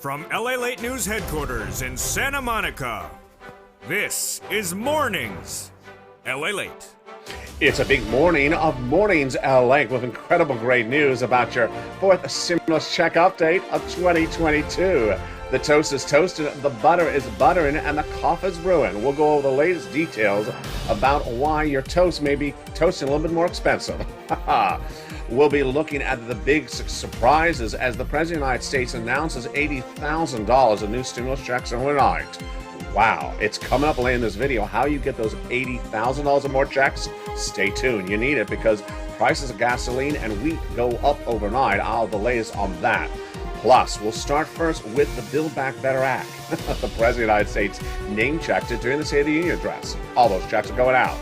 From LALATE News headquarters in Santa Monica, this is Mornings LALATE. It's a big morning of Mornings LA with incredible great news about your fourth stimulus check update of 2022. The toast is toasted, the butter is buttering, and the coffee is brewing. We'll go over the latest details about why your toast may be toasting a little bit more expensive. We'll be looking at the big surprises as the President of the United States announces $80,000 in new stimulus checks overnight. Wow, it's coming up later in this video. How you get those $80,000 or more checks? Stay tuned. You need it because prices of gasoline and wheat go up overnight. I'll have the latest on that. Plus, we'll start first with the Build Back Better Act. The President of the United States name-checked it during the State of the Union address. All those checks are going out.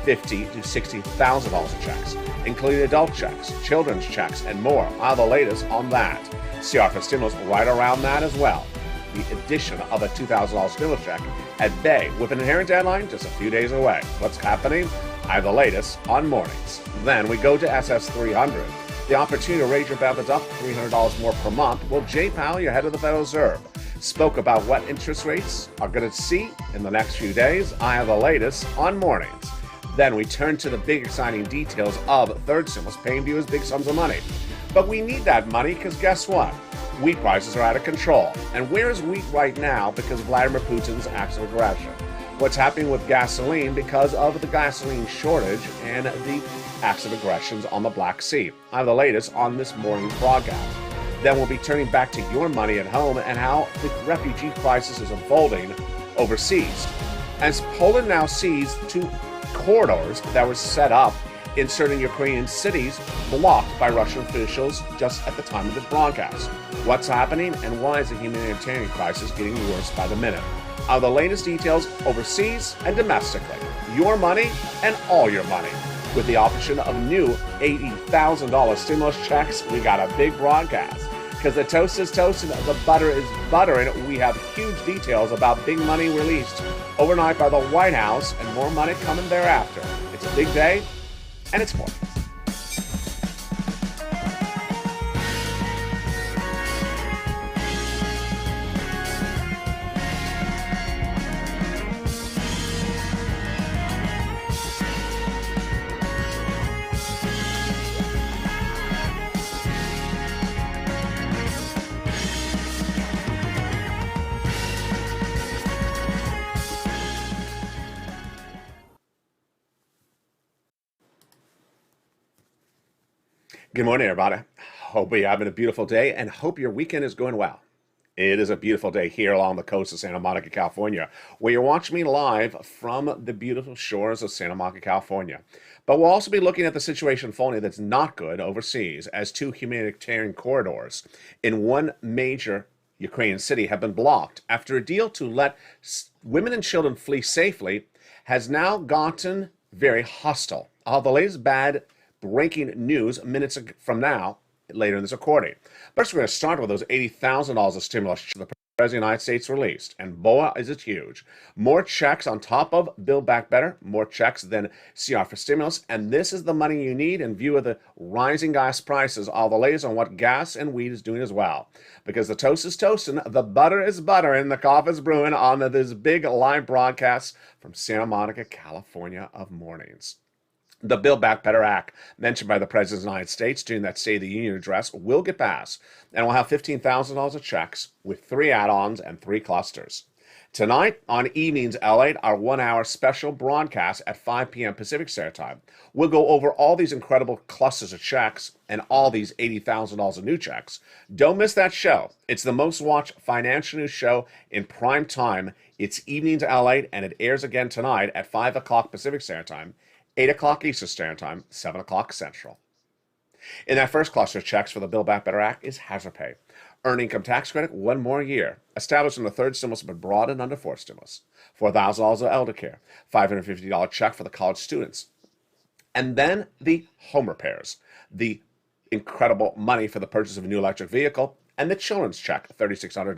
$50,000 to $60,000 in checks, including adult checks, children's checks, and more. I'll have the latest on that. CR for stimulus right around that as well. The addition of a $2,000 stimulus check at bay with an inherent deadline just a few days away. What's happening? I have the latest on Mornings. Then we go to SS 300. The opportunity to raise your benefits up $300 more per month. Well, Jay Powell, your head of the Federal Reserve, spoke about what interest rates are going to see in the next few days. I have the latest on Mornings. Then we turn to the big exciting details of third stimulus, paying viewers big sums of money. But we need that money because guess what? Wheat prices are out of control. And where is wheat right now because of Vladimir Putin's acts of aggression? What's happening with gasoline because of the gasoline shortage and the acts of aggressions on the Black Sea? I have the latest on this morning's broadcast. Then we'll be turning back to your money at home and how the refugee crisis is unfolding overseas. As Poland now sees two corridors that were set up in certain Ukrainian cities blocked by Russian officials just at the time of this broadcast. What's happening and why is the humanitarian crisis getting worse by the minute? Are the latest details overseas and domestically. Your money and all your money. With the option of new $80,000 stimulus checks, we got a big broadcast. Because the toast is toasting, the butter is buttering. We have huge details about big money released overnight by the White House and more money coming thereafter. It's a big day, and it's more. Good morning, everybody. Hope you're having a beautiful day and hope your weekend is going well. It is a beautiful day here along the coast of Santa Monica, California, where you're watching me live from the beautiful shores of Santa Monica, California. But we'll also be looking at the situation unfolding that's not good overseas as two humanitarian corridors in one major Ukrainian city have been blocked after a deal to let women and children flee safely has now gotten very hostile. All the latest bad breaking news minutes from now, later in this recording. First, we're going to start with those $80,000 of stimulus the President of the United States released. And boy, is it huge. More checks on top of Build Back Better, more checks than CR for stimulus. And this is the money you need in view of the rising gas prices. All the latest on what gas and wheat is doing as well. Because the toast is toasting, the butter is buttering, the coffee is brewing on this big live broadcast from Santa Monica, California of Mornings. The Build Back Better Act, mentioned by the President of the United States during that State of the Union address, will get passed, and will have $15,000 of checks with 3 add-ons and 3 clusters. Tonight on Evenings LA, our 1-hour special broadcast at 5 p.m. Pacific Standard Time, we'll go over all these incredible clusters of checks and all these $80,000 of new checks. Don't miss that show. It's the most watched financial news show in prime time. It's Evenings LA, and it airs again tonight at 5 o'clock Pacific Standard Time, 8 o'clock Eastern Standard Time, 7 o'clock Central. In that first cluster of checks for the Build Back Better Act is hazard pay. Earned income tax credit 1 more year. Established in the third stimulus but broadened under fourth stimulus. $4,000 of elder care. $550 check for the college students. And then the home repairs. The incredible money for the purchase of a new electric vehicle. And the children's check, $3,600.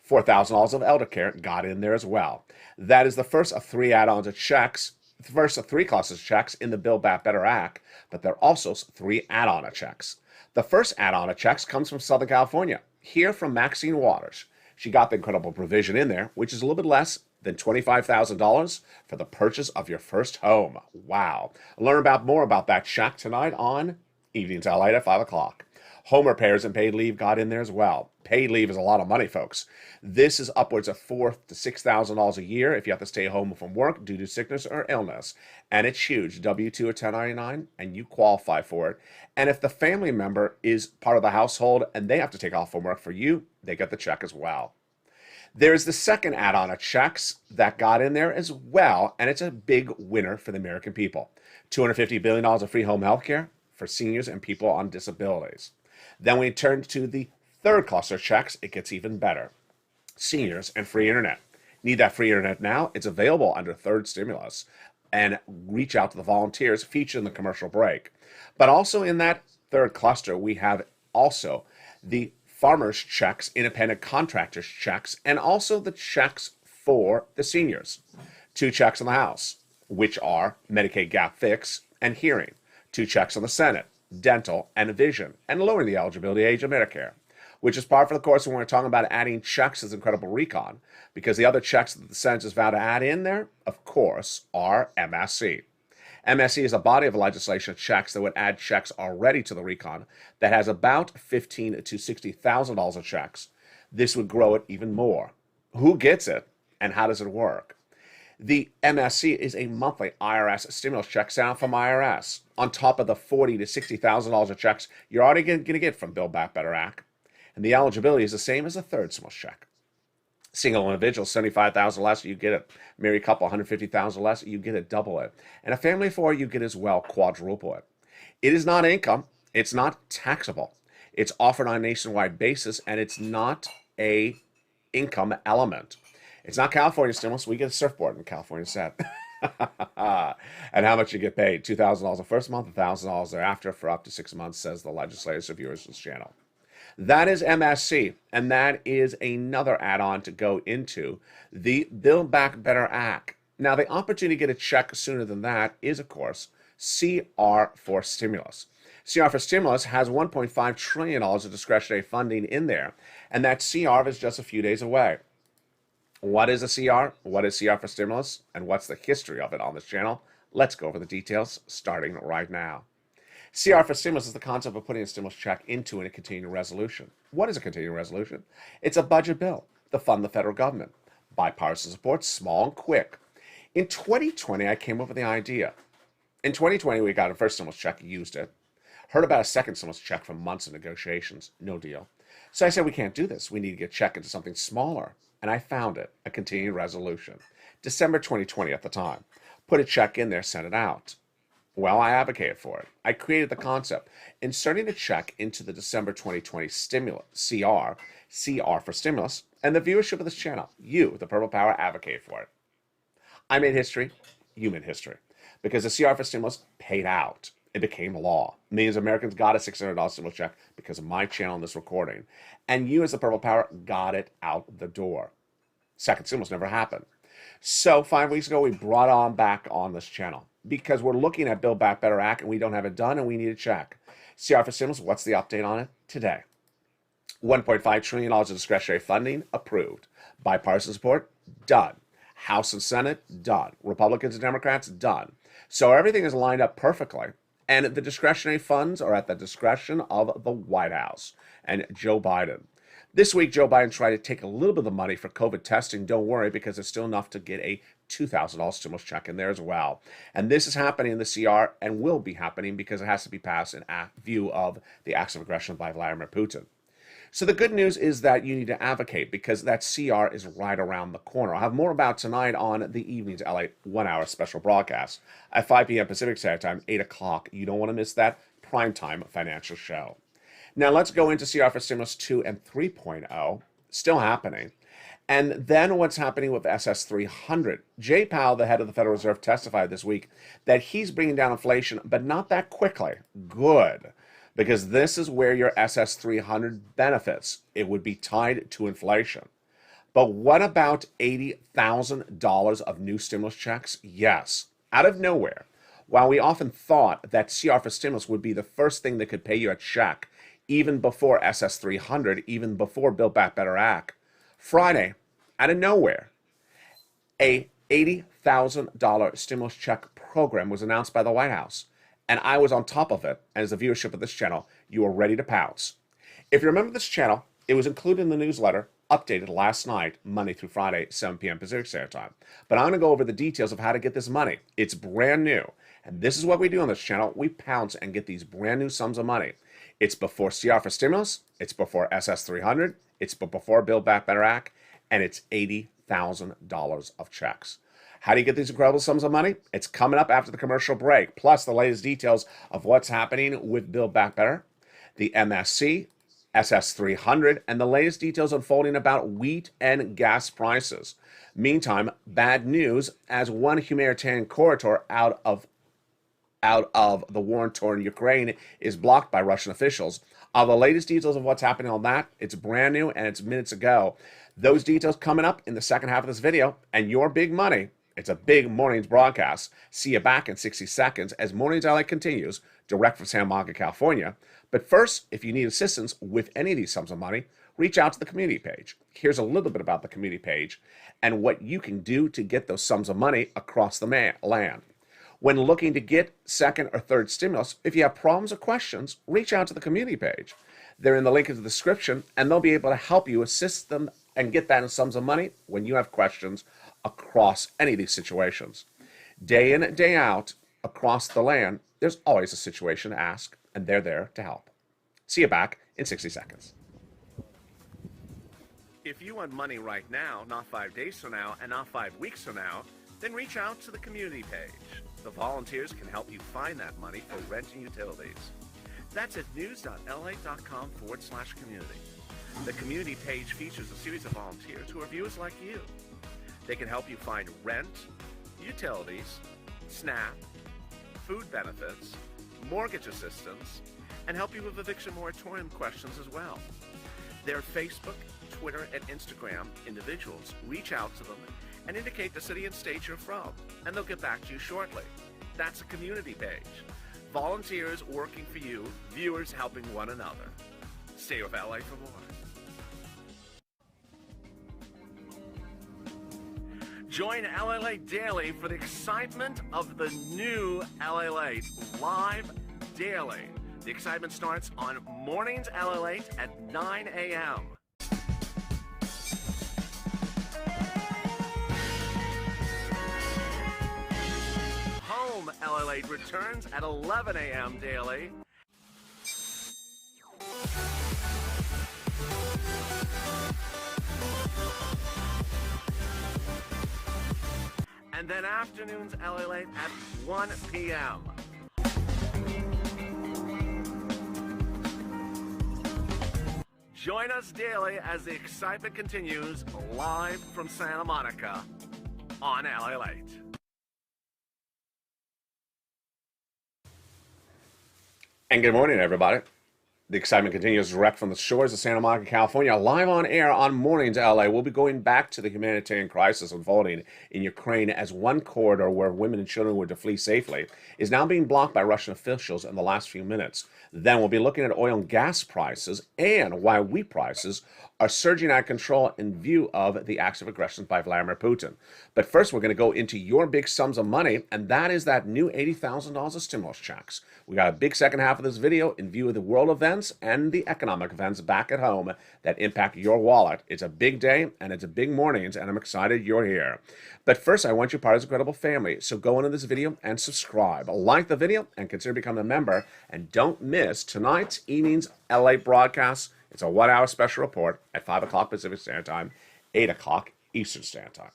$4,000 of elder care got in there as well. That is the first of 3 add-ons of checks. The first of 3 classes of checks in the Build Back Better Act, but there are also 3 add-on checks. The first add-on of checks comes from Southern California. Hear from Maxine Waters. She got the incredible provision in there, which is a little bit less than $25,000 for the purchase of your first home. Wow. Learn more about that check tonight on Evenings LALATE at 5 o'clock. Home repairs and paid leave got in there as well. Paid leave is a lot of money, folks. This is upwards of $4,000 to $6,000 a year if you have to stay home from work due to sickness or illness. And it's huge, W-2 or 1099, and you qualify for it. And if the family member is part of the household and they have to take off from work for you, they get the check as well. There's the second add-on of checks that got in there as well, and it's a big winner for the American people. $250 billion of free home health care for seniors and people on disabilities. Then we turn to the third cluster of checks. It gets even better. Seniors and free internet. Need that free internet now? It's available under third stimulus. And reach out to the volunteers featured in the commercial break. But also in that third cluster, we have also the farmers' checks, independent contractors' checks, and also the checks for the seniors. 2 checks in the House, which are Medicaid gap fix and hearing. 2 checks on the Senate, dental and vision, and lowering the eligibility age of Medicare, which is par for the course when we're talking about adding checks as incredible recon, because the other checks that the Senate is vowed to add in there, of course, are MSC. MSC is a body of legislation checks that would add checks already to the recon that has about $15,000 to $60,000 of checks. This would grow it even more. Who gets it and how does it work? The MSC is a monthly IRS stimulus check sent out from IRS on top of the $40,000 to $60,000 of checks you're already going to get from Build Back Better Act. And the eligibility is the same as a third stimulus check. Single individual, $75,000 less, you get it. Married couple, $150,000 less, you get it, double it. And a family of 4, you get as well, quadruple it. It is not income. It's not taxable. It's offered on a nationwide basis, and it's not a income element. It's not California stimulus. We get a surfboard in California set. And how much you get paid? $2,000 the first month, $1,000 thereafter for up to 6 months, says the legislators of viewers of this channel. That is MSC, and that is another add-on to go into the Build Back Better Act. Now, the opportunity to get a check sooner than that is, of course, CR for stimulus. CR for stimulus has $1.5 trillion of discretionary funding in there, and that CR is just a few days away. What is a CR? What is CR for stimulus? And what's the history of it on this channel? Let's go over the details starting right now. CR for stimulus is the concept of putting a stimulus check into a continuing resolution. What is a continuing resolution? It's a budget bill to fund the federal government. Bipartisan support, small and quick. In 2020, I came up with the idea. In 2020, we got a first stimulus check, used it. Heard about a second stimulus check from months of negotiations, no deal. So I said, we can't do this. We need to get a check into something smaller. And I found it, a continuing resolution. December 2020 at the time. Put a check in there, sent it out. Well, I advocated for it. I created the concept, inserting a check into the December 2020 stimulus, CR for stimulus, and the viewership of this channel, you, the Purple Power, advocated for it. I made history, you made history, because the CR for stimulus paid out. It became law. Millions of Americans got a $600 stimulus check because of my channel and this recording, and you, as the Purple Power, got it out the door. Second stimulus never happened. So 5 weeks ago, we brought on back on this channel, because we're looking at Build Back Better Act and we don't have it done and we need a check. CR for stimulus, what's the update on it today? $1.5 trillion of discretionary funding approved. Bipartisan support, done. House and Senate, done. Republicans and Democrats, done. So everything is lined up perfectly. And the discretionary funds are at the discretion of the White House and Joe Biden. This week, Joe Biden tried to take a little bit of the money for COVID testing. Don't worry, because it's still enough to get a $2,000 stimulus check in there as well. And this is happening in the CR and will be happening because it has to be passed in view of the acts of aggression by Vladimir Putin. So the good news is that you need to advocate, because that CR is right around the corner. I'll have more about tonight on the Evenings LALATE 1-hour special broadcast at 5 p.m. Pacific Standard Time, 8 o'clock. You don't want to miss that primetime financial show. Now let's go into CR for Stimulus 2 and 3.0, still happening. And then what's happening with SS 300. Jay Powell, the head of the Federal Reserve, testified this week that he's bringing down inflation, but not that quickly. Good. Because this is where your SS 300 benefits. It would be tied to inflation. But what about $80,000 of new stimulus checks? Yes. Out of nowhere. While we often thought that CR for stimulus would be the first thing that could pay you a check, even before SS 300, even before Build Back Better Act. Friday, out of nowhere, a $80,000 stimulus check program was announced by the White House, and I was on top of it. And as the viewership of this channel, you are ready to pounce. If you remember this channel, it was included in the newsletter, updated last night, Monday through Friday, 7 p.m. Pacific Standard Time. But I'm going to go over the details of how to get this money. It's brand new. And this is what we do on this channel. We pounce and get these brand new sums of money. It's before CR for stimulus, it's before SS 300, it's before Build Back Better Act, and it's $80,000 of checks. How do you get these incredible sums of money? It's coming up after the commercial break, plus the latest details of what's happening with Build Back Better, the MSC, SS 300, and the latest details unfolding about wheat and gas prices. Meantime, bad news as one humanitarian corridor out of the war-torn Ukraine is blocked by Russian officials. The latest details of what's happening on that, it's brand new and it's minutes ago. Those details coming up in the second half of this video, and your big money. It's a big morning's broadcast. See you back in 60 seconds as Mornings LA continues, direct from Santa Monica, California. But first, if you need assistance with any of these sums of money, reach out to the community page. Here's a little bit about the community page and what you can do to get those sums of money across the land. When looking to get second or third stimulus, if you have problems or questions, reach out to the community page. They're in the link in the description, and they'll be able to help you assist them and get that in sums of money when you have questions across any of these situations. Day in, day out, across the land, there's always a situation to ask, and they're there to help. See you back in 60 seconds. If you want money right now, not 5 days from now, and not 5 weeks from now, then reach out to the community page. The volunteers can help you find that money for rent and utilities. That's at news.la.com/community. The community page features a series of volunteers who are viewers like you. They can help you find rent, utilities, SNAP, food benefits, mortgage assistance, and help you with eviction moratorium questions as well. Their Facebook, Twitter, and Instagram individuals reach out to them and indicate the city and state you're from, and they'll get back to you shortly. That's a community page. Volunteers working for you, viewers helping one another. Stay with LA for more. Join LALATE Daily for the excitement of the new LALATE live daily. The excitement starts on Mornings LALATE at 9 a.m. Home LALATE returns at 11 a.m. daily. And then afternoons LALATE at 1 p.m. Join us daily as the excitement continues live from Santa Monica on LALATE. And good morning, everybody. The excitement continues direct from the shores of Santa Monica, California, live on air on Mornings LA. We'll be going back to the humanitarian crisis unfolding in Ukraine as one corridor where women and children were to flee safely is now being blocked by Russian officials in the last few minutes. Then we'll be looking at oil and gas prices and why wheat prices are surging out of control in view of the acts of aggression by Vladimir Putin. But first, we're going to go into your big sums of money, and that is that new $80,000 of stimulus checks. We got a big second half of this video in view of the world events and the economic events back at home that impact your wallet. It's a big day, and it's a big mornings, and I'm excited you're here. But first, I want you part of this incredible family, so go into this video and subscribe. Like the video and consider becoming a member, and don't miss tonight's evening's LA broadcast. It's a 1-hour special report at 5 o'clock Pacific Standard Time, 8 o'clock Eastern Standard Time.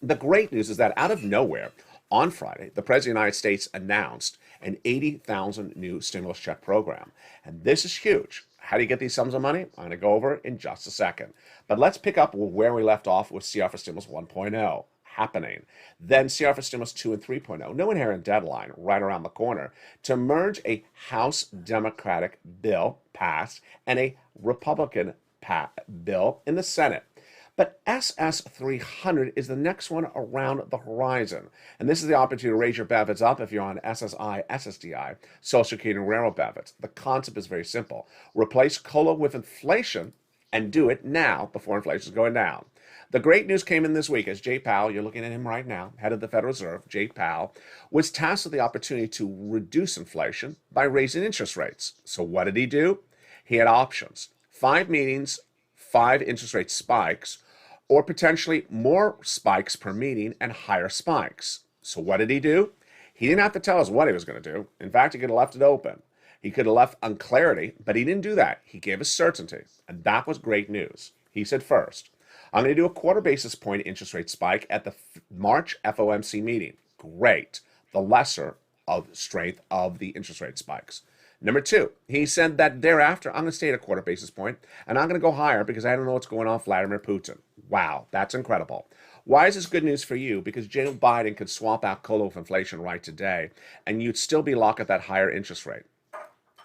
The great news is that out of nowhere, on Friday, the President of the United States announced an 80,000 new stimulus check program. And this is huge. How do you get these sums of money? I'm going to go over in just a second. But let's pick up where we left off with CR for Stimulus 1.0 happening. Then CR for Stimulus 2 and 3.0, no inherent deadline right around the corner, to merge a House Democratic bill passed and a Republican bill in the Senate. But SS300 is the next one around the horizon. And this is the opportunity to raise your benefits up if you're on SSI, SSDI, Social Security, and Railroad benefits. The concept is very simple. Replace COLA with inflation and do it now before inflation is going down. The great news came in this week as Jay Powell, you're looking at him right now, head of the Federal Reserve, Jay Powell, was tasked with the opportunity to reduce inflation by raising interest rates. So what did he do? He had options. 5 meetings, 5 interest rate spikes, or potentially more spikes per meeting and higher spikes. So what did he do? He didn't have to tell us what he was going to do. In fact, he could have left it open. He could have left unclarity, but he didn't do that. He gave us certainty, and that was great news. He said, first, I'm going to do a quarter basis point interest rate spike at the March FOMC meeting. Great. The lesser of strength of the interest rate spikes. Number 2, he said that thereafter, I'm going to stay at a quarter basis point, and I'm going to go higher because I don't know what's going on with Vladimir Putin. Wow, that's incredible. Why is this good news for you? Because Joe Biden could swap out COLA with inflation right today, and you'd still be locked at that higher interest rate.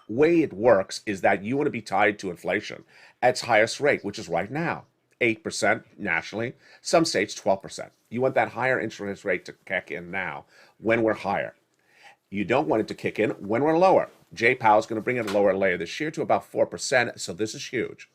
Way it works is that you want to be tied to inflation at its highest rate, which is right now. 8% nationally, some states 12%. You want that higher interest rate to kick in now when we're higher. You don't want it to kick in when we're lower. Jay Powell's going to bring it lower later this year to about 4%, so this is huge.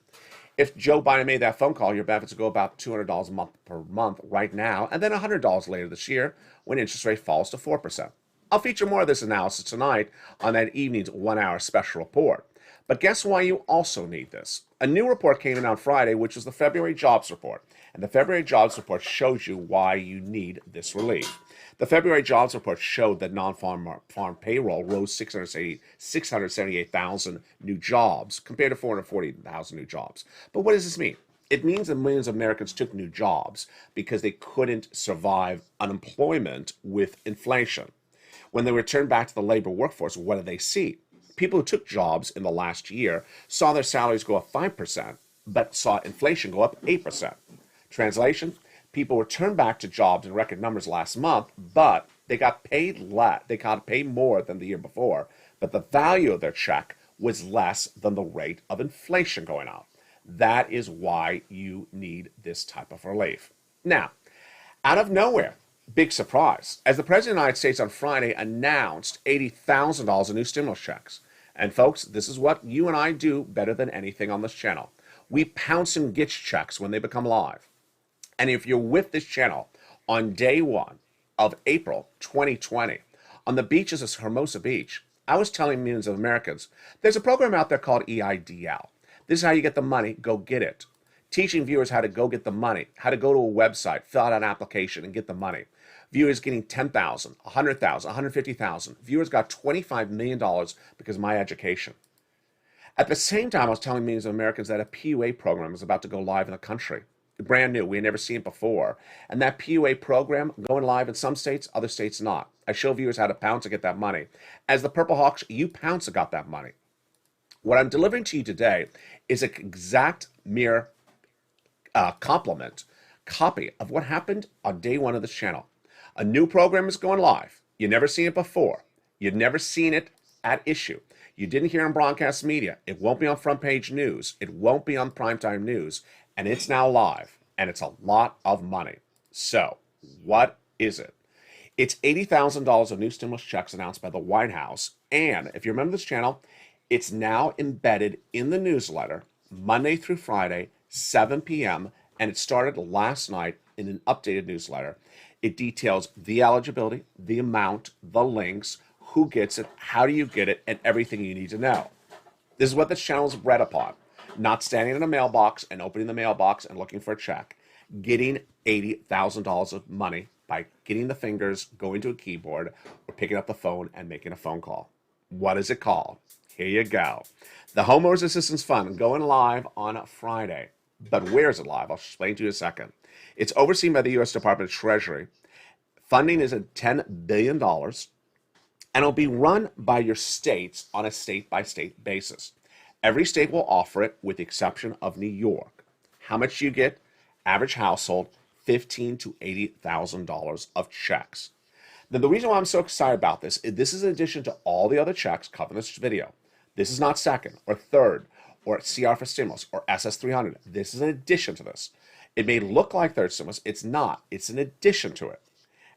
If Joe Biden made that phone call, your benefits would go about $200 a month per month right now, and then $100 later this year when interest rate falls to 4%. I'll feature more of this analysis tonight on that evening's 1-hour special report. But guess why you also need this? A new report came in on Friday, which was the February jobs report. And the February jobs report shows you why you need this relief. The February jobs report showed that non-farm payroll rose 678,000 new jobs compared to 440,000 new jobs. But what does this mean? It means that millions of Americans took new jobs because they couldn't survive unemployment with inflation. When they returned back to the labor workforce, what did they see? People who took jobs in the last year saw their salaries go up 5%, but saw inflation go up 8%. Translation, people returned back to jobs in record numbers last month, but they got paid less. They got paid more than the year before, but the value of their check was less than the rate of inflation going up. That is why you need this type of relief. Now, out of nowhere, big surprise, as the President of the United States on Friday announced $80,000 in new stimulus checks. And folks, this is what you and I do better than anything on this channel. We pounce and get checks when they become live. And if you're with this channel on day 1 of April 2020, on the beaches of Hermosa Beach, I was telling millions of Americans, there's a program out there called EIDL. This is how you get the money, go get it. Teaching viewers how to go get the money, how to go to a website, fill out an application, and get the money. Viewers getting $10,000, $100,000, $150,000. Viewers got $25 million because of my education. At the same time, I was telling millions of Americans that a PUA program is about to go live in the country. Brand new. We had never seen it before. And that PUA program going live in some states, other states not. I show viewers how to pounce to get that money. As the Purple Hawks, you pounce and got that money. What I'm delivering to you today is an exact mirror copy of what happened on day 1 of this channel. A new program is going live. You've never seen it before. You've never seen it at issue. You didn't hear it on broadcast media. It won't be on front page news. It won't be on primetime news. And it's now live. And it's a lot of money. So, what is it? It's $80,000 of new stimulus checks announced by the White House. And if you remember this channel, it's now embedded in the newsletter Monday through Friday, 7 p.m. And it started last night in an updated newsletter. It details the eligibility, the amount, the links, who gets it, how do you get it, and everything you need to know. This is what this channel is bred upon. Not standing in a mailbox and opening the mailbox and looking for a check. Getting $80,000 of money by getting the fingers, going to a keyboard, or picking up the phone and making a phone call. What is it called? Here you go. The Homeowners Assistance Fund going live on Friday. But where is it live? I'll explain to you in a second. It's overseen by the U.S. Department of Treasury. Funding is at $10 billion, and it'll be run by your states on a state-by-state basis. Every state will offer it with the exception of New York. How much you get? Average household, $15,000 to $80,000 of checks. Now, the reason why I'm so excited about this is in addition to all the other checks covered in this video. This is not second or third or CR for stimulus or SS300. This is in addition to this. It may look like third stimulus. It's not. It's an addition to it.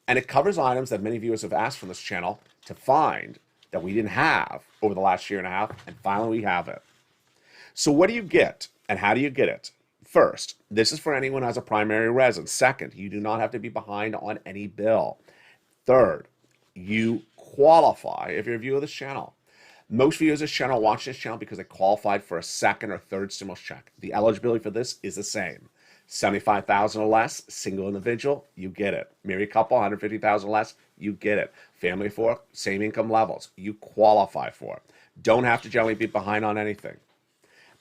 And it covers items that many viewers have asked from this channel to find that we didn't have over the last year and a half, and finally we have it. So what do you get, and how do you get it? First, this is for anyone who has a primary residence. Second, you do not have to be behind on any bill. Third, you qualify if you're a viewer of this channel. Most viewers of this channel watch this channel because they qualified for a second or third stimulus check. The eligibility for this is the same. $75,000 or less, single individual, you get it. Married couple, $150,000 or less, you get it. Family of four, same income levels, you qualify for it. Don't have to generally be behind on anything.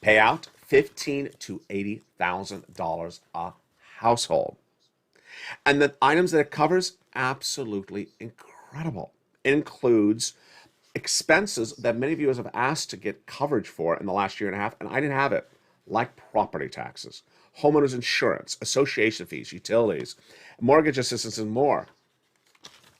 Payout, $15,000 to $80,000 a household. And the items that it covers, absolutely incredible. It includes expenses that many viewers have asked to get coverage for in the last year and a half, and I didn't have it, like property taxes, homeowners insurance, association fees, utilities, mortgage assistance, and more.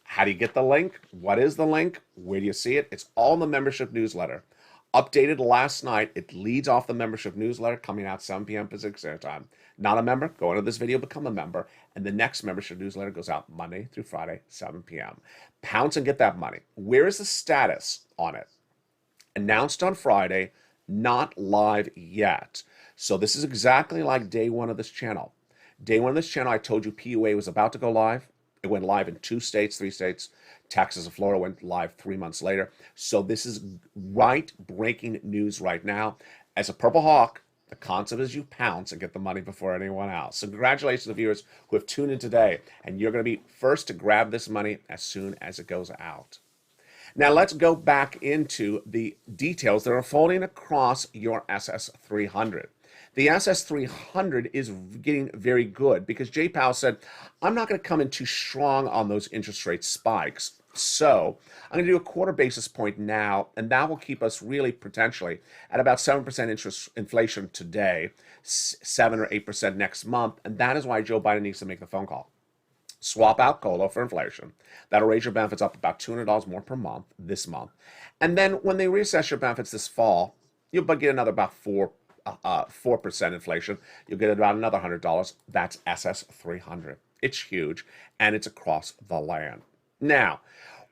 How do you get the link? What is the link? Where do you see it? It's all in the membership newsletter. Updated last night. It leads off the membership newsletter coming out 7 p.m. Pacific Standard Time. Not a member? Go into this video, become a member, and the next membership newsletter goes out Monday through Friday, 7 p.m. Pounce and get that money. Where is the status on it? Announced on Friday, not live yet. So this is exactly like day one of this channel. Day one of this channel, I told you PUA was about to go live. It went live in 2 states, 3 states. Texas and Florida went live 3 months later. So this is right breaking news right now. As a Purple Hawk, the concept is you pounce and get the money before anyone else. So congratulations to viewers who have tuned in today. And you're going to be first to grab this money as soon as it goes out. Now let's go back into the details that are folding across your SS300. The SS300 is getting very good because Jay Powell said, I'm not going to come in too strong on those interest rate spikes. So I'm going to do a quarter basis point now, and that will keep us really potentially at about 7% interest inflation today, 7 or 8% next month. And that is why Joe Biden needs to make the phone call. Swap out COLA for inflation. That'll raise your benefits up about $200 more per month this month. And then when they reassess your benefits this fall, you'll get another about 4% inflation. You'll get about another $100. That's SS300. It's huge, and it's across the land. Now,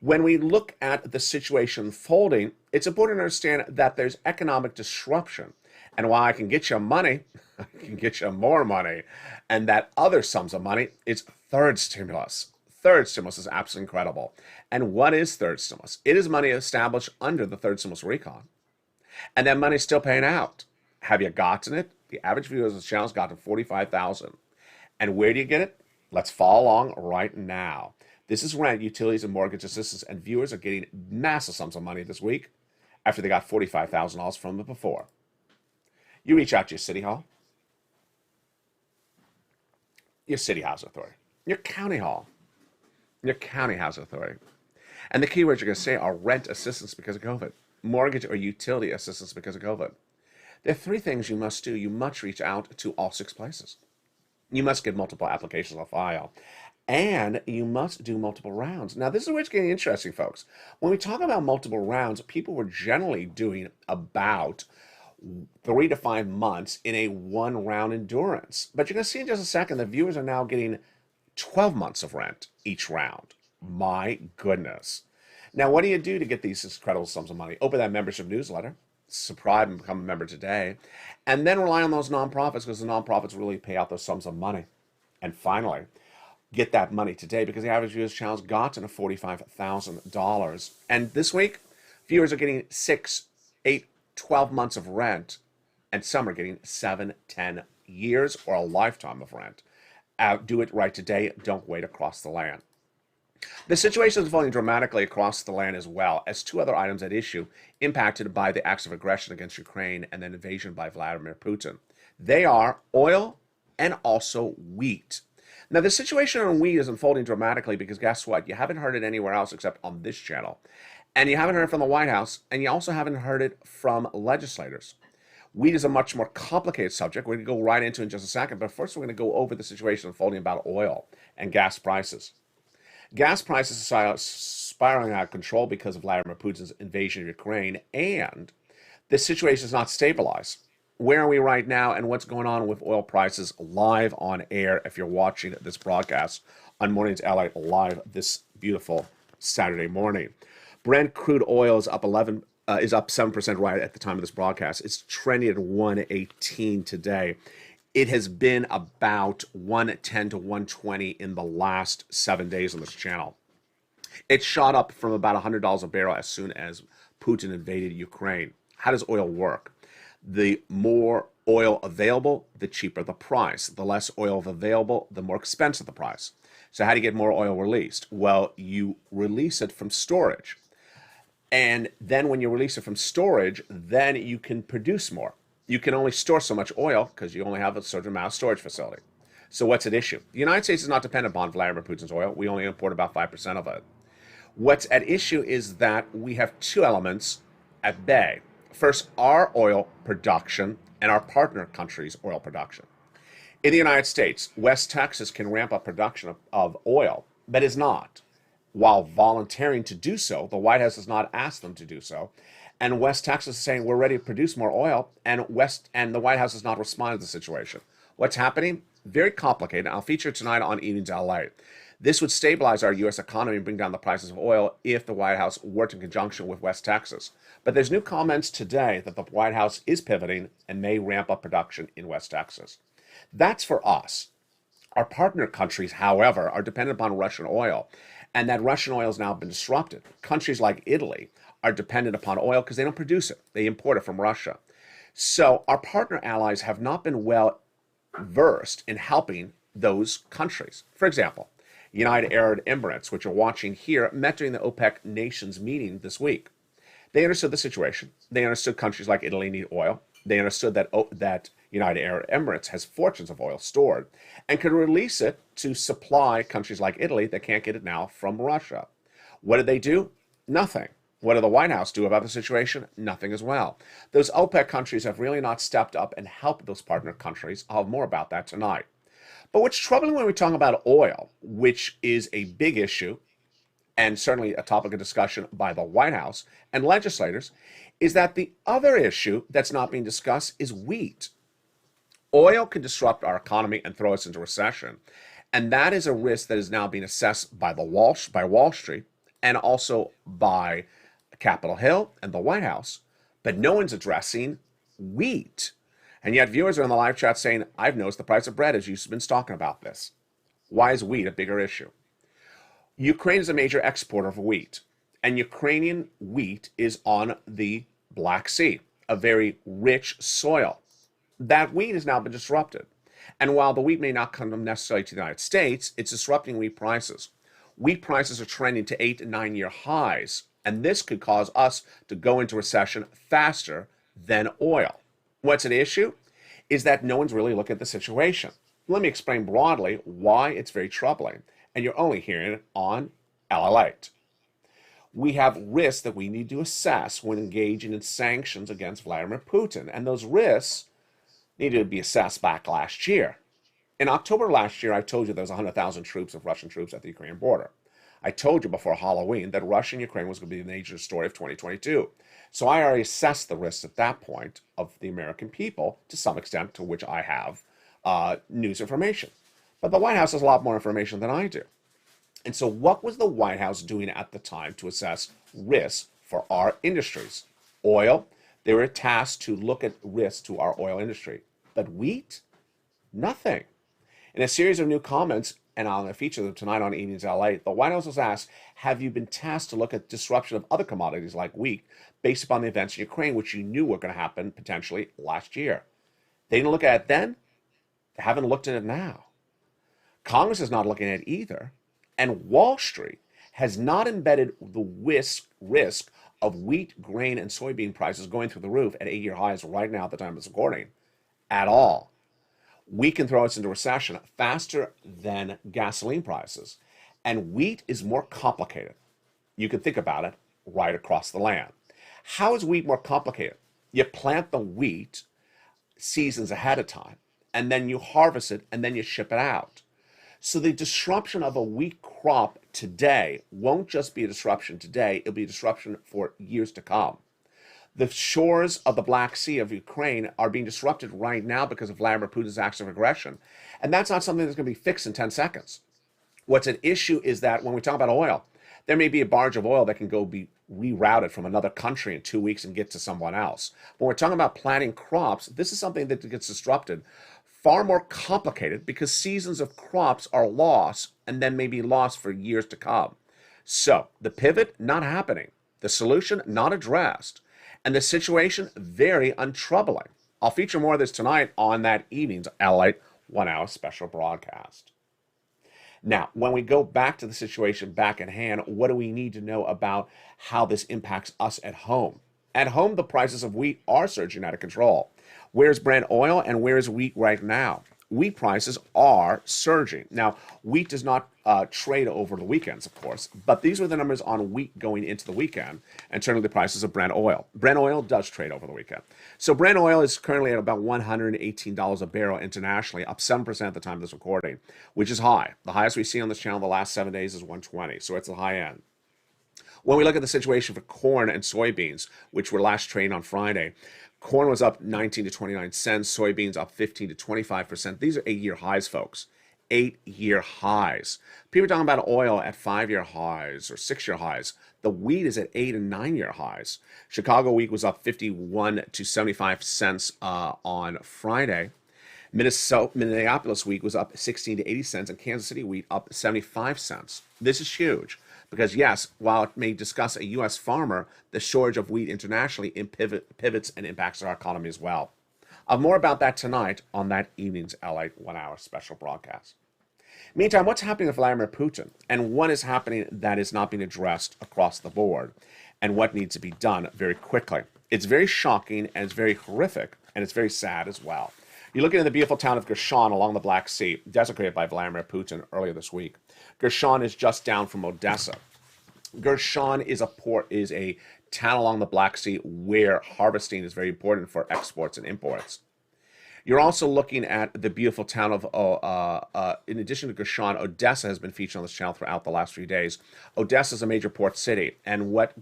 when we look at the situation unfolding, it's important to understand that there's economic disruption. And while I can get you money, I can get you more money. And that other sums of money is third stimulus. Third stimulus is absolutely incredible. And what is third stimulus? It is money established under the third stimulus recon. And that money's still paying out. Have you gotten it? The average viewer of this channel has gotten $45,000. And where do you get it? Let's follow along right now. This is rent, utilities, and mortgage assistance, and viewers are getting massive sums of money this week after they got $45,000 from it before. You reach out to your city hall, your city housing authority, your county hall, your county housing authority. And the keywords you're going to say are rent assistance because of COVID, mortgage or utility assistance because of COVID. There are 3 things you must do. You must reach out to all 6 places. You must get multiple applications on file. And you must do multiple rounds. Now, this is where it's getting interesting, folks. When we talk about multiple rounds, people were generally doing about 3 to 5 months in a 1-round endurance. But you're going to see in just a second that viewers are now getting 12 months of rent each round. My goodness. Now, what do you do to get these incredible sums of money? Open that membership newsletter, subscribe and become a member today, and then rely on those nonprofits because the nonprofits really pay out those sums of money. And finally, get that money today because the average viewer's channel has gotten to $45,000. And this week, viewers are getting 6, 8, 12 months of rent, and some are getting 7, 10 years or a lifetime of rent. Do it right today. Don't wait across the land. The situation is evolving dramatically across the land as well as 2 other items at issue impacted by the acts of aggression against Ukraine and then invasion by Vladimir Putin. They are oil and also wheat. Now, the situation on wheat is unfolding dramatically because guess what? You haven't heard it anywhere else except on this channel. And you haven't heard it from the White House, and you also haven't heard it from legislators. Wheat is a much more complicated subject. We're going to go right into it in just a second, but first we're going to go over the situation unfolding about oil and gas prices. Gas prices are spiraling out of control because of Vladimir Putin's invasion of Ukraine, and this situation is not stabilized. where are we right now, and what's going on with oil prices live on air if you're watching this broadcast on Mornings LA live this beautiful Saturday morning. Brent crude oil is up 7% right at the time of this broadcast. It's trending at 118 today. It has been about 110 to 120 in the last 7 days on this channel. It shot up from about $100 a barrel as soon as Putin invaded Ukraine. How does oil work? The more oil available, the cheaper the price. The less oil available, the more expensive the price. So how do you get more oil released? Well, you release it from storage. And then when you release it from storage, then you can produce more. You can only store so much oil because you only have a certain amount of storage facility. So what's at issue? The United States is not dependent upon Vladimir Putin's oil. We only import about 5% of it. What's at issue is that we have two elements at bay. First, our oil production and our partner countries' oil production. In the United States, West Texas can ramp up production of oil, but is not. While volunteering to do so, the White House has not asked them to do so. And West Texas is saying we're ready to produce more oil, and the White House has not responded to the situation. What's happening? Very complicated. I'll feature tonight on Evenings LA. This would stabilize our U.S. economy and bring down the prices of oil if the White House worked in conjunction with West Texas. But there's new comments today that the White House is pivoting and may ramp up production in West Texas. That's for us. Our partner countries, however, are dependent upon Russian oil, and that Russian oil has now been disrupted. Countries like Italy are dependent upon oil because they don't produce it. They import it from Russia. So our partner allies have not been well versed in helping those countries. For example, United Arab Emirates, which are watching here, met during the OPEC nations meeting this week. They understood the situation. They understood countries like Italy need oil. They understood that United Arab Emirates has fortunes of oil stored and could release it to supply countries like Italy that can't get it now from Russia. What did they do? Nothing. What did the White House do about the situation? Nothing as well. Those OPEC countries have really not stepped up and helped those partner countries. I'll have more about that tonight. But what's troubling when we talk about oil, which is a big issue and certainly a topic of discussion by the White House and legislators, is that the other issue that's not being discussed is wheat. Oil can disrupt our economy and throw us into recession. And that is a risk that is now being assessed by Wall Street and also by Capitol Hill and the White House. But no one's addressing wheat. And yet viewers are in the live chat saying, I've noticed the price of bread as you've been talking about this. Why is wheat a bigger issue? Ukraine is a major exporter of wheat, and Ukrainian wheat is on the Black Sea, a very rich soil. That wheat has now been disrupted. And while the wheat may not come necessarily to the United States, it's disrupting wheat prices. Wheat prices are trending to 8 and 9 year highs, and this could cause us to go into recession faster than oil. What's at issue is that no one's really looking at the situation. Let me explain broadly why it's very troubling, and you're only hearing it on LALATE. We have risks that we need to assess when engaging in sanctions against Vladimir Putin, and those risks needed to be assessed back last year. In October last year, I told you there was 100,000 Russian troops at the Ukrainian border. I told you before Halloween that Russia and Ukraine was going to be the major story of 2022. So I already assessed the risks at that point of the American people to some extent, to which I have news information. But the White House has a lot more information than I do. And so what was the White House doing at the time to assess risks for our industries? Oil, they were tasked to look at risks to our oil industry. But wheat? Nothing. In a series of new comments, and I'm going to feature them tonight on Evenings LA, the White House was asked, have you been tasked to look at disruption of other commodities like wheat based upon the events in Ukraine, which you knew were going to happen potentially last year? They didn't look at it then. They haven't looked at it now. Congress is not looking at it either. And Wall Street has not embedded the risk of wheat, grain, and soybean prices going through the roof at 8 year highs right now at the time of this recording at all. Wheat can throw us into recession faster than gasoline prices. And wheat is more complicated. You can think about it right across the land. How is wheat more complicated? You plant the wheat seasons ahead of time, and then you harvest it, and then you ship it out. So the disruption of a wheat crop today won't just be a disruption today, it'll be a disruption for years to come. The shores of the Black Sea of Ukraine are being disrupted right now because of Vladimir Putin's acts of aggression. And that's not something that's going to be fixed in 10 seconds. What's an issue is that when we talk about oil, there may be a barge of oil that can go be rerouted from another country in 2 weeks and get to someone else. When we're talking about planting crops, this is something that gets disrupted, far more complicated because seasons of crops are lost and then may be lost for years to come. So the pivot not happening, the solution not addressed, and the situation very untroubling. I'll feature more of this tonight on that evening's LALATE 1 hour special broadcast. Now, when we go back to the situation back in hand, what do we need to know about how this impacts us at home? At home, the prices of wheat are surging out of control. Where's Brent oil and where's wheat right now? Wheat prices are surging. Now, wheat does not trade over the weekends, of course, but these were the numbers on wheat going into the weekend and certainly the prices of Brent oil. Brent oil does trade over the weekend. So Brent oil is currently at about $118 a barrel internationally, up 7% at the time of this recording, which is high. The highest we've seen on this channel the last 7 days is 120, so it's the high end. When we look at the situation for corn and soybeans, which were last traded on Friday, corn was up 19 to 29 cents, soybeans up 15 to 25%. These are 8-year highs, folks. 8-year highs. People are talking about oil at 5-year highs or 6-year highs. The wheat is at 8 and 9-year highs. Chicago wheat was up 51 to 75 cents on Friday. Minneapolis wheat was up 16 to 80 cents, and Kansas City wheat up 75 cents. This is huge because, yes, while it may discuss a U.S. farmer, the shortage of wheat internationally pivots and impacts our economy as well. I'll have more about that tonight on that evening's LALATE 1 hour special broadcast. Meantime, what's happening with Vladimir Putin, and what is happening that is not being addressed across the board, and what needs to be done very quickly? It's very shocking, and it's very horrific, and it's very sad as well. You're looking at the beautiful town of Gershon along the Black Sea, desecrated by Vladimir Putin earlier this week. Gershon is just down from Odessa. Gershon is a town along the Black Sea where harvesting is very important for exports and imports. You're also looking at the beautiful town of, in addition to Gershon, Odessa has been featured on this channel throughout the last few days. Odessa is a major port city, and what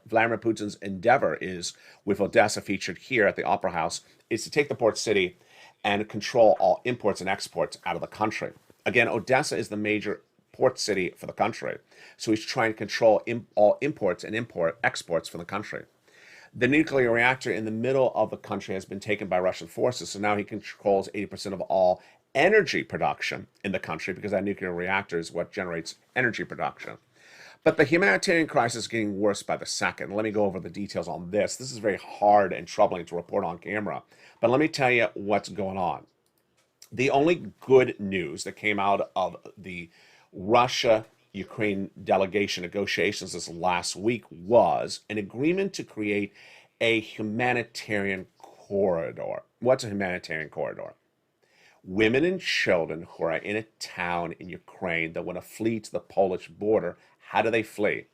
Vladimir Putin's endeavor is with Odessa featured here at the Opera House is to take the port city and control all imports and exports out of the country. Again, Odessa is the major port city for the country, so he's trying to control all imports and exports from the country. The nuclear reactor in the middle of the country has been taken by Russian forces, so now he controls 80% of all energy production in the country because that nuclear reactor is what generates energy production. But the humanitarian crisis is getting worse by the second. Let me go over the details on this. This is very hard and troubling to report on camera, but let me tell you what's going on. The only good news that came out of the Russia-Ukraine delegation negotiations this last week was an agreement to create a humanitarian corridor. What's a humanitarian corridor? Women and children who are in a town in Ukraine that want to flee to the Polish border, how do they flee?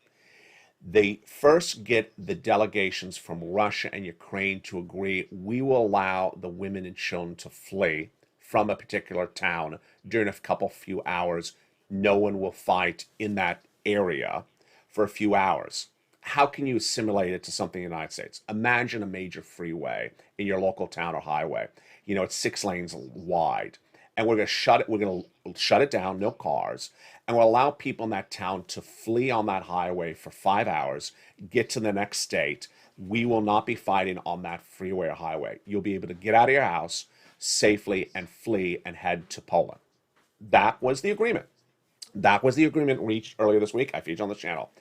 They first get the delegations from Russia and Ukraine to agree, we will allow the women and children to flee from a particular town during a few hours. No one will fight in that area for a few hours. How can you assimilate it to something in the United States? Imagine a major freeway in your local town or highway. You know, it's 6 lanes wide. And we're going to shut it down, no cars, and we'll allow people in that town to flee on that highway for 5 hours, get to the next state. We will not be fighting on that freeway or highway. You'll be able to get out of your house safely and flee and head to Poland. That was the agreement. That was the agreement reached earlier this week. I featured on the channel.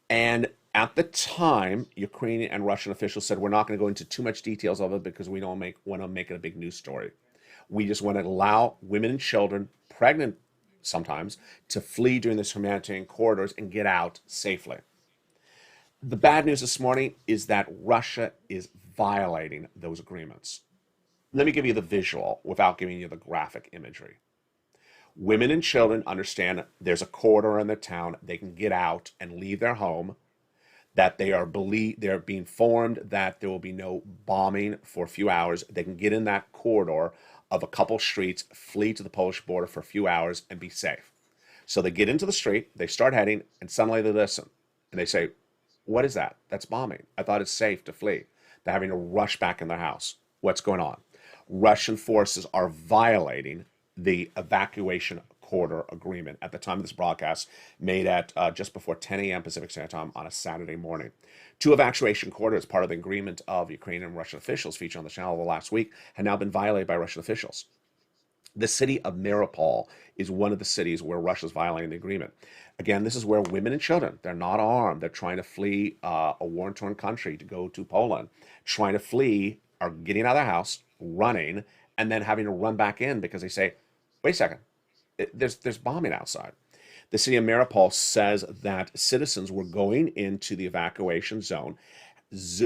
And at the time, Ukrainian and Russian officials said, we're not going to go into too much details of it because we don't want to make it a big news story. We just want to allow women and children, pregnant sometimes, to flee during this humanitarian corridors and get out safely. The bad news this morning is that Russia is violating those agreements. Let me give you the visual without giving you the graphic imagery. Women and children understand there's a corridor in their town. They can get out and leave their home, that they're being informed that there will be no bombing for a few hours. They can get in that corridor of a couple streets, flee to the Polish border for a few hours and be safe. So they get into the street, they start heading, and suddenly they listen. And they say, what is that? That's bombing. I thought it's safe to flee. They're having to rush back in their house. What's going on? Russian forces are violating the evacuation corridor agreement at the time of this broadcast, made at just before 10 a.m. Pacific Standard Time on a Saturday morning. Two evacuation corridors, part of the agreement of Ukrainian and Russian officials featured on the channel the last week, had now been violated by Russian officials. The city of Mariupol is one of the cities where Russia's violating the agreement. Again, this is where women and children, they're not armed, they're trying to flee a war-torn country to go to Poland, trying to flee, are getting out of their house, running, and then having to run back in because they say, wait a second, there's bombing outside. The city of Mariupol says that citizens were going into the evacuation zone,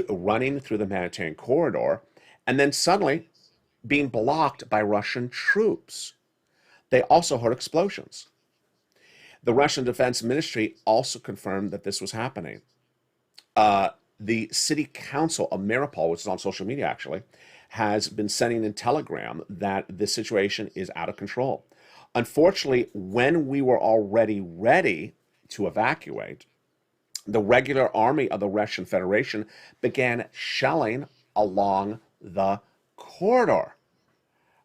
running through the humanitarian corridor, and then suddenly being blocked by Russian troops. They also heard explosions. The Russian Defense Ministry also confirmed that this was happening. The city council of Mariupol, which is on social media actually, has been sending a telegram that the situation is out of control. Unfortunately, when we were already ready to evacuate, the regular army of the Russian Federation began shelling along the corridor.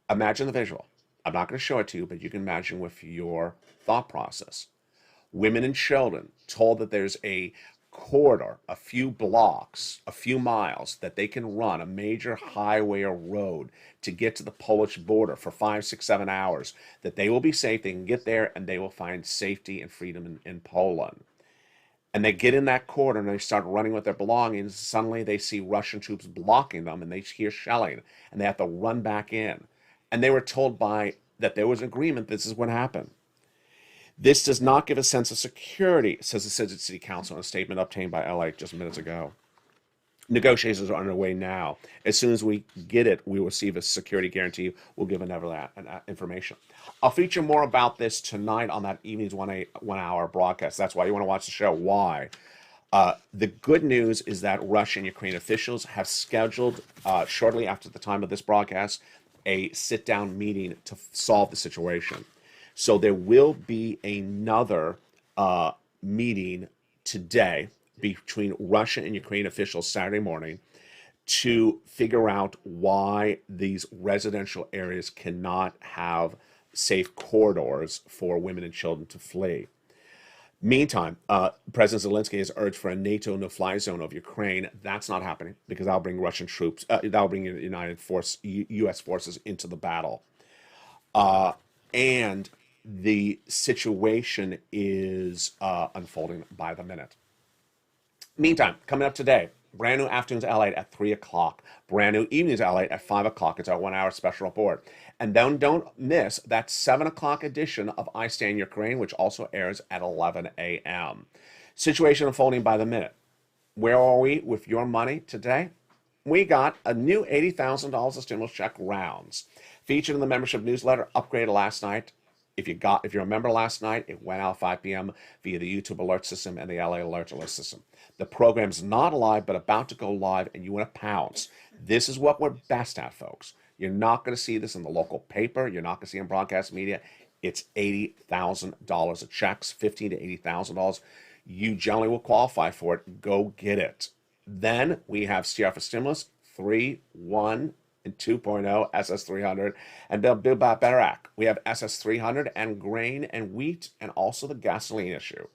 Imagine the visual. I'm not going to show it to you, but you can imagine with your thought process. Women and children told that there's a corridor, a few blocks, a few miles that they can run, a major highway or road to get to the Polish border for 5, 6, 7 hours, that they will be safe, they can get there, and they will find safety and freedom in Poland. And they get in that corridor and they start running with their belongings. Suddenly they see Russian troops blocking them and they hear shelling and they have to run back in. And they were told that there was an agreement, this is what happened. This does not give a sense of security, says the City Council in a statement obtained by LA just minutes ago. Negotiations are underway now. As soon as we get it, we will receive a security guarantee. We'll give another information. I'll feature more about this tonight on that evening's 1 hour broadcast. That's why you want to watch the show. Why? The good news is that Russian and Ukrainian officials have scheduled, shortly after the time of this broadcast, a sit-down meeting to solve the situation. So there will be another meeting today between Russian and Ukrainian officials Saturday morning to figure out why these residential areas cannot have safe corridors for women and children to flee. Meantime, President Zelensky has urged for a NATO no-fly zone of Ukraine. That's not happening because that'll bring Russian troops, that'll bring U.S. forces into the battle. And the situation is unfolding by the minute. Meantime, coming up today, brand new Afternoons LATE at 3 o'clock. Brand new Evenings LATE at 5 o'clock. It's our 1 hour special report. And then don't miss that 7 o'clock edition of I Stand Ukraine, which also airs at 11 a.m. Situation unfolding by the minute. Where are we with your money today? We got a new $80,000 of stimulus check rounds. Featured in the membership newsletter, upgraded last night. If you're a member last night, it went out 5 p.m. via the YouTube alert system and the LA alert system. The program's not live, but about to go live, and you want to pounce. This is what we're best at, folks. You're not going to see this in the local paper. You're not going to see it in broadcast media. It's $80,000 of checks, $15,000 to $80,000. You generally will qualify for it. Go get it. Then we have CR for Stimulus, 3, 1, and 2.0, SS300, and Build Back Better Act. We have SS300 and grain and wheat and also the gasoline issue.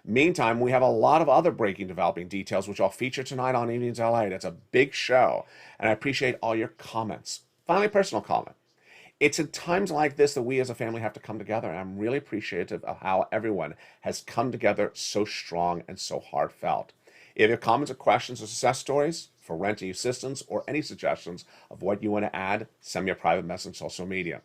Meantime, we have a lot of other breaking developing details, which I'll feature tonight on Evenings LA. That's a big show, and I appreciate all your comments. Finally, personal comment. It's in times like this that we as a family have to come together, and I'm really appreciative of how everyone has come together so strong and so heartfelt. If you have comments or questions or success stories for renting assistance or any suggestions of what you want to add, send me a private message on social media.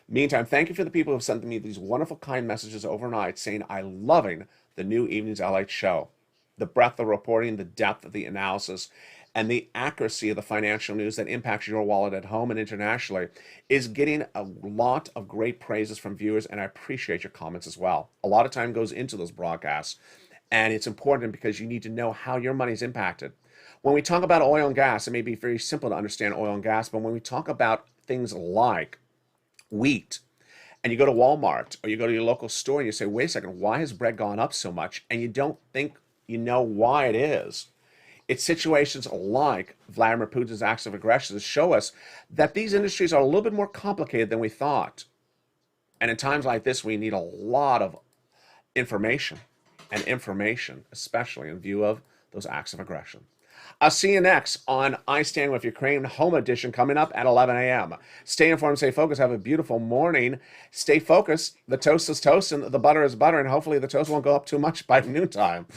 Meantime, thank you for the people who have sent me these wonderful, kind messages overnight saying I'm loving the new Evenings LATE show. The breadth of reporting, the depth of the analysis, and the accuracy of the financial news that impacts your wallet at home and internationally is getting a lot of great praises from viewers, and I appreciate your comments as well. A lot of time goes into those broadcasts, and it's important because you need to know how your money is impacted. When we talk about oil and gas, it may be very simple to understand oil and gas, but when we talk about things like wheat, and you go to Walmart or you go to your local store and you say, wait a second, why has bread gone up so much? And you don't think you know why it is. It's situations like Vladimir Putin's acts of aggression that show us that these industries are a little bit more complicated than we thought. And in times like this, we need a lot of information, especially in view of those acts of aggression. I'll see you next on I Stand With Ukraine Home Edition coming up at 11 a.m. Stay informed, stay focused, have a beautiful morning. Stay focused. The toast is toast and the butter is butter, and hopefully the toast won't go up too much by noontime.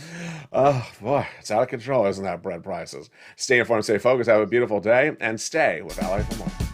Oh, boy, it's out of control, isn't that, bread prices? Stay informed, stay focused, have a beautiful day, and stay with LA for more.